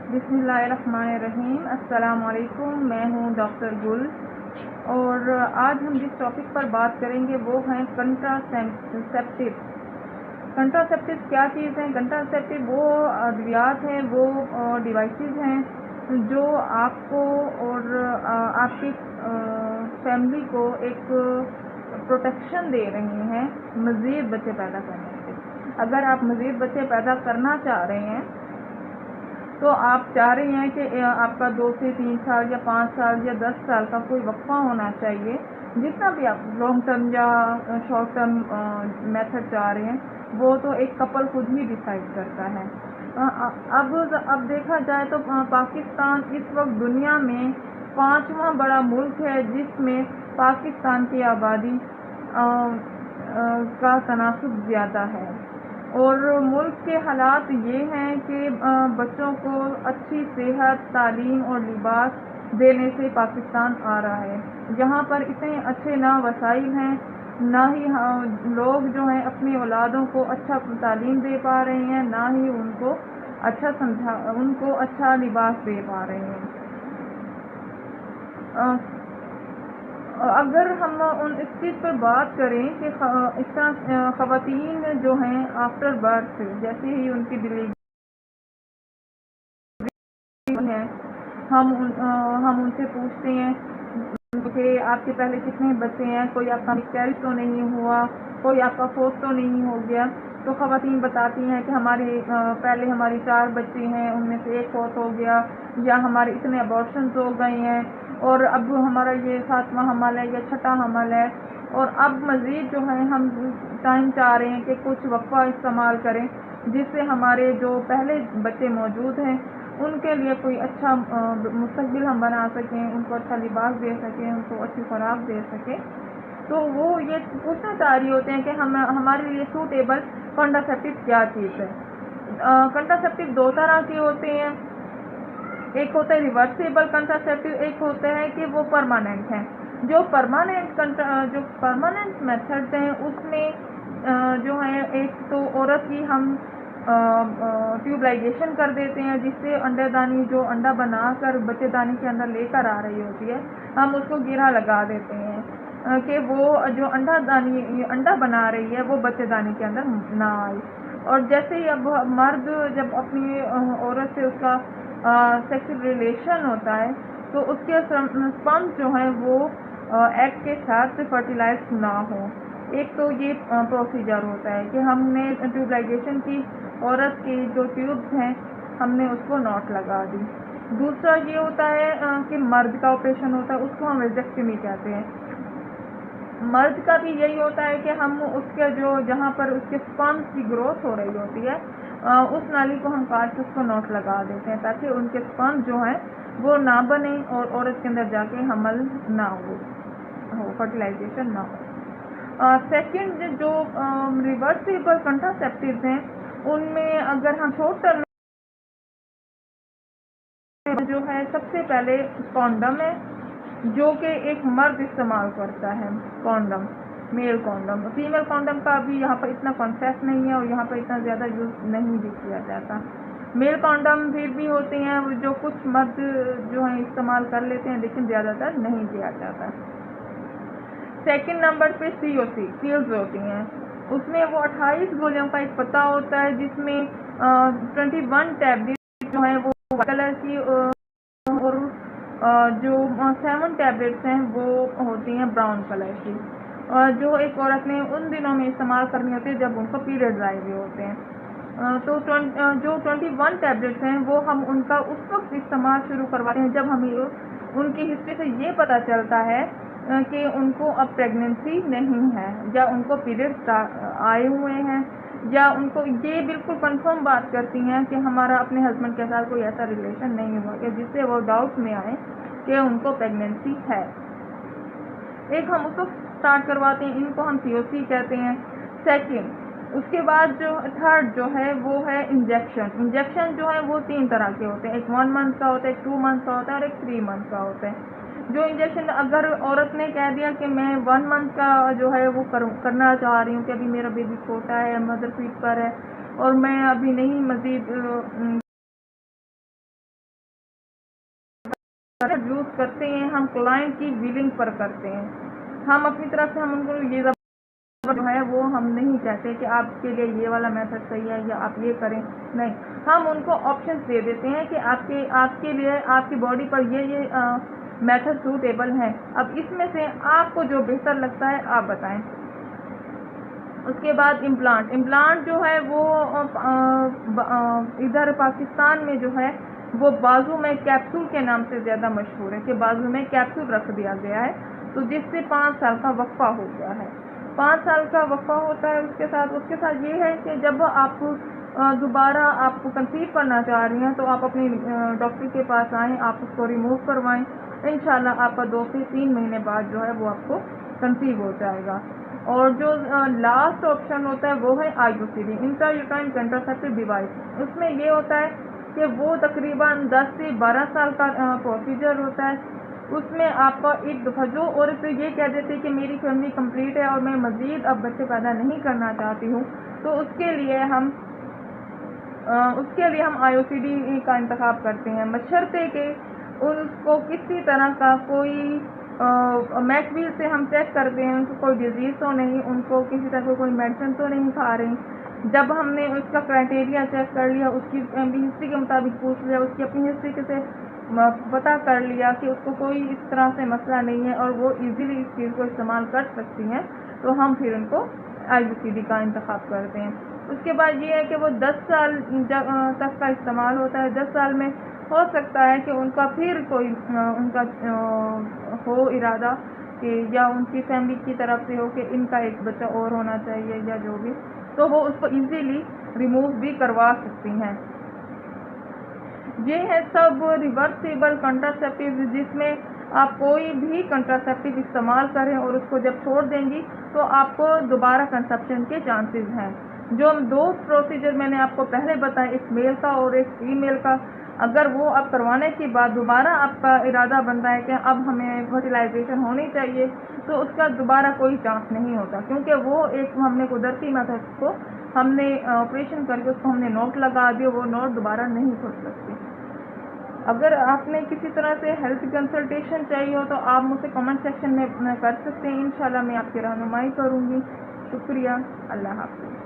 बिस्मिल्लाहिर्रहमानिर्रहीम। अस्सलाम वालेकुम। मैं हूँ डॉक्टर गुल और आज हम जिस टॉपिक पर बात करेंगे वो हैं कंट्रासेप्टिव। कंट्रासेप्टिव क्या चीज़ है? कंट्रासेप्टिव वो अद्वियात हैं, वो डिवाइसेस हैं जो आपको और आपकी फैमिली को एक प्रोटेक्शन दे रही हैं मज़ीद बच्चे पैदा करने से। अगर आप मज़ीद बच्चे पैदा करना चाह रहे हैं तो आप चाह रही हैं कि आपका 2 से 3 साल या 5 साल या 10 साल का कोई वक्फा होना चाहिए, जितना भी आप लॉन्ग टर्म या शॉर्ट टर्म मेथड चाह रहे हैं वो तो एक कपल खुद ही डिसाइड करता है। अब देखा जाए तो पाकिस्तान इस वक्त दुनिया में 5वां बड़ा मुल्क है जिसमें पाकिस्तान की आबादी का तनासुब ज़्यादा है और मुल्क के हालात ये हैं कि बच्चों को अच्छी सेहत, तालीम और लिबास देने से पाकिस्तान आ रहा है। जहाँ पर इतने अच्छे ना वसाइल हैं, ना ही लोग जो हैं अपनी औलादों को अच्छा तालीम दे पा रहे हैं, ना ही उनको अच्छा लिबास दे पा रहे हैं। अगर हम इस चीज़ पर बात करें कि इस तरह ख़वातीन जो हैं आफ्टर बर्थ जैसे ही उनकी डिलीवरी है हम उनसे पूछते हैं कि आपके पहले कितने बच्चे हैं, कोई आपका मिसकैरेज तो नहीं हुआ, कोई आपका फोर्स तो नहीं हो गया। तो ख़वातीन बताती हैं कि पहले हमारी 4 बच्चे हैं, उनमें से एक फोर्स हो गया, या हमारे इतने अबॉर्शंस हो गए हैं और अब हमारा ये 7वां हमल है या 6ठा हमल है और अब मज़ीद जो है हम टाइम चाह रहे हैं कि कुछ वक्फा इस्तेमाल करें जिससे हमारे जो पहले बच्चे मौजूद हैं उनके लिए कोई अच्छा मुस्तकबिल हम बना सकें, उनको अच्छा लिबास दे सकें, उनको अच्छी खुराक दे सकें। तो वो ये पूछना चाह रही होते हैं कि हमारे लिए सूटेबल कंट्रासेप्टिव क्या चीज़ है। कंट्रासेप्टिव 2 तरह के होते हैं, एक होता है रिवर्सेबल कंट्रासेप्टिव, एक होता है कि वो परमानेंट हैं। जो परमानेंट मेथड्स हैं उसमें जो है एक तो औरत की हम ट्यूबलाइजेशन कर देते हैं जिससे अंडादानी जो अंडा बनाकर बच्चेदानी के अंदर लेकर आ रही होती है हम उसको गिरा लगा देते हैं कि वो जो अंडा बना रही है वो बच्चेदानी के अंदर ना आए। और जैसे ही अब मर्द जब अपनी औरत से उसका सेक्सुअल रिलेशन होता है तो उसके स्पर्म जो है वो एग के साथ फर्टिलाइज ना हो। एक तो ये प्रोसीजर होता है कि हमने ट्यूबलाइजेशन की, औरत की जो ट्यूब्स हैं हमने उसको नॉट लगा दी। दूसरा ये होता है कि मर्द का ऑपरेशन होता है, उसको हम वेजेक्टमी कहते हैं। मर्द का भी यही होता है कि हम उसके जहाँ पर उसके स्पर्म्स की ग्रोथ हो रही होती है उस नाली को हम काट के उसको नॉट लगा देते हैं ताकि उनके स्पर्म जो हैं वो ना बने और औरत के अंदर जाके हमल ना हो, फर्टिलाइजेशन ना हो। सेकंड जो रिवर्सिबल कंट्रासेप्टिव्स हैं उनमें अगर हम शॉर्ट टर्म जो है सबसे पहले कॉन्डम है जो कि एक मर्द इस्तेमाल करता है, condom, male condom. Female condom का अभी यहाँ पर इतना कॉन्सेप्ट नहीं है और यहाँ पर इतना ज़्यादा यूज़ नहीं भी किया जाता। मेल कॉन्डम फिर भी होते हैं जो कुछ मर्द जो है इस्तेमाल कर लेते हैं लेकिन ज़्यादातर नहीं किया जाता। सेकंड नंबर पे सील्स होती हैं, उसमें वो 28 गोलियों का एक पत्ता होता है जिसमें 21 टैबलेट जो है वो कलर की और जो 7 टैबलेट्स हैं वो होती हैं ब्राउन कलर की, और जो एक औरत ने उन दिनों में इस्तेमाल करनी होती है जब उनको पीरियड्स आए हुए होते हैं। तो जो 21 टैबलेट्स हैं वो हम उनका उस वक्त इस्तेमाल शुरू करवाते हैं जब हमें उनकी हिस्ट्री से ये पता चलता है कि उनको अब प्रेगनेंसी नहीं है या उनको पीरियड्स आए हुए हैं या उनको ये बिल्कुल कंफर्म बात करती हैं कि हमारा अपने हस्बैंड के साथ कोई ऐसा रिलेशन नहीं हुआ कि जिससे वो डाउट में आए कि उनको प्रेगनेंसी है। एक हम उसको स्टार्ट करवाते हैं, इनको हम COC कहते हैं। सेकंड उसके बाद जो थर्ड जो है वो है इंजेक्शन जो है वो 3 तरह के होते हैं, एक 1 मंथ का होता है, एक 2 मंथ का होता है और एक 3 मंथ का होता है। जो इंजेक्शन अगर औरत ने कह दिया कि मैं 1 मंथ का जो है वो करना चाह रही हूँ कि अभी मेरा बेबी छोटा है, मदर फीड पर है और मैं अभी नहीं मज़ीद यूज़ करते हैं, हम क्लाइंट की विलिंग पर करते हैं। हम अपनी तरफ से हम उनको ये जो है वो हम नहीं कहते कि आपके लिए ये वाला मेथड सही है या आप ये करें, नहीं, हम उनको ऑप्शंस दे देते हैं कि आपके लिए आपकी बॉडी पर ये मेथड सूटेबल है। अब इसमें से आपको जो बेहतर लगता है आप बताएं। उसके बाद इम्प्लांट जो है वो इधर पाकिस्तान में जो है वो बाजू में कैप्सूल के नाम से ज़्यादा मशहूर है कि बाजू में कैप्सूल रख दिया गया है, तो जिससे 5 साल का वक्फा हो गया है। 5 साल का वक्फा होता है, उसके साथ ये है कि जब आप दोबारा आपको कंसीव करना चाह रही हैं तो आप अपनी डॉक्टर के पास आएँ, आप उसको रिमूव करवाएं, इंशाल्लाह आपका 2 से 3 महीने बाद जो है वो आपको कंसीव हो जाएगा। और जो लास्ट ऑप्शन होता है वो है IUCD, इंट्रायूटेराइन कंट्रासेप्टिव डिवाइस। उसमें ये होता है कि वो तकरीबन 10 से 12 साल का प्रोसीजर होता है। उसमें आपका एक दफ़ा जो औरत ये कह देती है कि मेरी फैमिली कंप्लीट है और मैं मज़ीद अब बच्चे पैदा नहीं करना चाहती हूँ, तो उसके लिए हम IUCD का इंतखाब करते हैं, बशर्ते कि उसको किसी तरह का कोई मैकवील से हम चेक करते हैं उनको कोई डिजीज़ तो नहीं, उनको किसी तरह कोई मेडिसिन तो नहीं खा रही। जब हमने उसका क्राइटेरिया चेक कर लिया, उसकी फैमिली हिस्ट्री के मुताबिक पूछ लिया, उसकी अपनी हिस्ट्री से पता कर लिया कि उसको कोई इस तरह से मसला नहीं है और वो इजीली इस चीज़ को इस्तेमाल कर सकती हैं, तो हम फिर उनको IUCD का इंतखाब करते हैं। उसके बाद ये है कि वो 10 साल तक का इस्तेमाल होता है। 10 साल में हो सकता है कि उनका फिर कोई उनका हो इरादा कि या उनकी फैमिली की तरफ से हो कि इनका एक बच्चा और होना चाहिए या जो भी, तो वो उसको इजीली रिमूव भी करवा सकती हैं। ये है सब रिवर्सिबल कंट्रासेप्टिव, जिसमें आप कोई भी कंट्रासेप्टिव इस्तेमाल करें और उसको जब छोड़ देंगी तो आपको दोबारा कंसेप्शन के चांसेस हैं। जो 2 प्रोसीजर मैंने आपको पहले बताए, एक मेल का और एक फीमेल का, अगर वो अब करवाने के बाद दोबारा आपका इरादा बनता है कि अब हमें फर्टिलाइजेशन होनी चाहिए, तो उसका दोबारा कोई चांस नहीं होता, क्योंकि वो एक हमने कुदरती मेथड को हमने ऑपरेशन करके उसको हमने नोट लगा दिया, वो नोट दोबारा नहीं खुल सकती। अगर आपने किसी तरह से हेल्थ कंसल्टेशन चाहिए हो तो आप मुझसे कमेंट सेक्शन में कर सकते हैं, इंशाल्लाह मैं आपकी रहनुमाई करूँगी। शुक्रिया, अल्लाह हाफ़िज़।